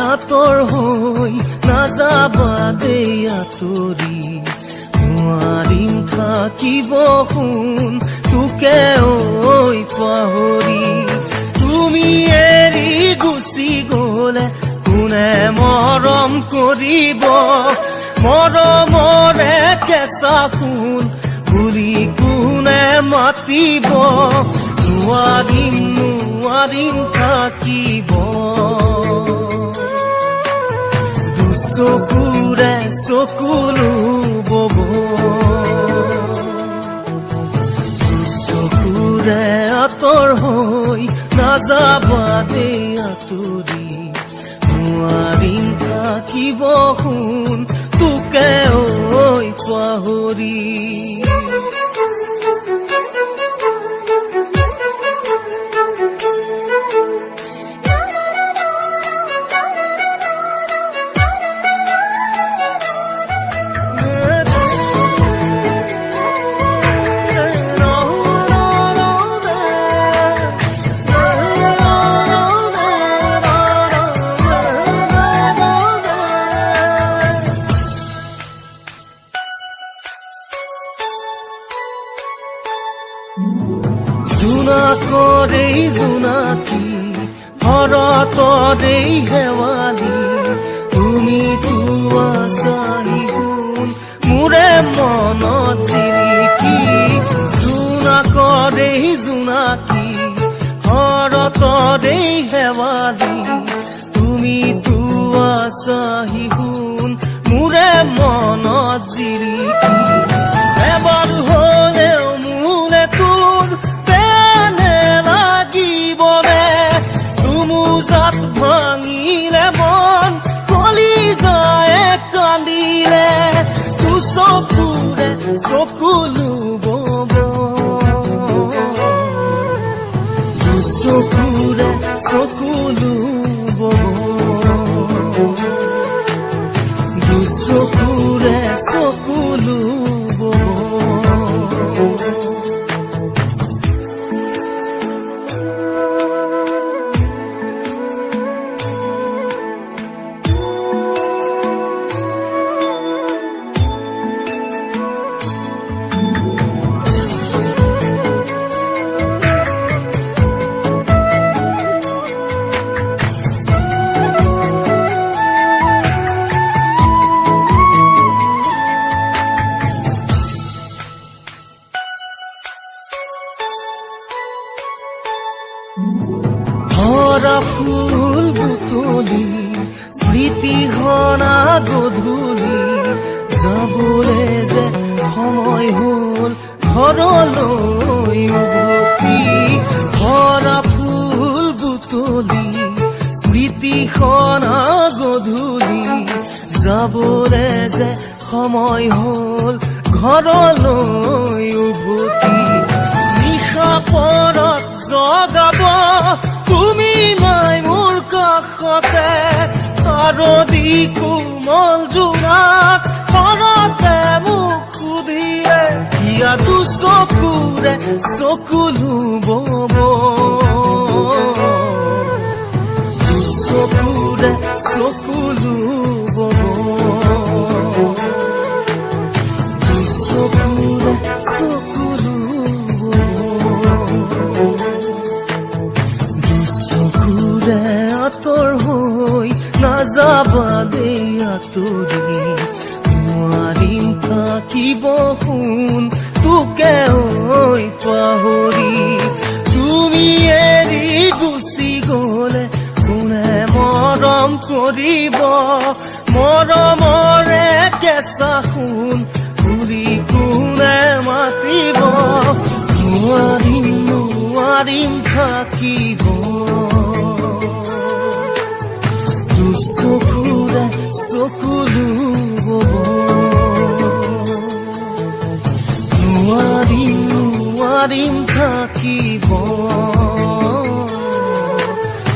আঁতৰ হৈ নাযাবা দেই আঁতৰি নোৱাৰিম থাকিব শুন তোকে ঐ পাহৰি তুমি এৰি গুচি গলে কোনে মৰম কৰিব মৰমৰে কেঁচা সোণ বুলি কোনে মাতিব নোৱাৰিম থাকিব চকুৰে চকুলো বব চকুৰে আঁতৰ হৈ নাযাবা দেই আঁতৰি নোৱাৰিম থাকিব শুন তোকে ঐ পাহৰি জোনাকৰেই জোনাকী শৰতৰেই শেৱালি তুমিতো আছাহি গুণ মোৰে মনত জিৰিকি জোনাকৰেই জোনাকী শৰতৰেই শেৱালি তুমিতো আছাহি গুণ মোৰে মনত জিৰিকি এবাৰ হলেও মোলে তোৰ ভাঙিলে মন কলিজায়ে কান্দিলে তু চকুৰে চকুলো বব তু চকুৰে চকুলো বব তু চকুৰে চকুলো বব ভৰা ফুল বুটলি স্মৃতি হনা গধূলি যাবলে যে সময় হল ঘৰলৈ উভতি ভৰা ফুল বুটলি স্মৃতি হনা গধূলি যাবলে যে সময় হল ঘৰলৈ উভতি নিশা পৰত জগাব তুমি নাই মোৰ কাষতে আৰদি কোমল জোনাক ঘৰতে মোক সুধিলে ইয়া দু চকুৰে চকুলো বব দু চকুৰে চকুলো বব দু চকুৰে চকুলো আঁতৰ হৈ নাযাবা দেই আঁতৰি নোৱাৰিম থাকিব শুন তোকে ঐ পাহৰি তুমি এৰি গুচি গলে কোনে মৰম কৰিব মৰমৰে হেঁচা সোণ ঘূৰি কোনে মাতিব নোৱাৰিম নোৱাৰিম থাকিব দুচকুৰে চকুলো নোৱাৰিম নোৱাৰিম থাকিব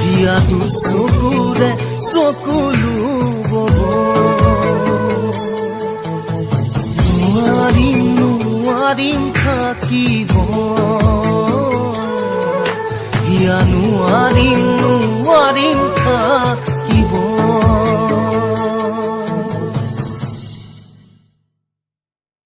হিয়া দুচকুৰে চকুলো নোৱাৰিম নোৱাৰিম থাকিব হিয়া নোৱাৰিম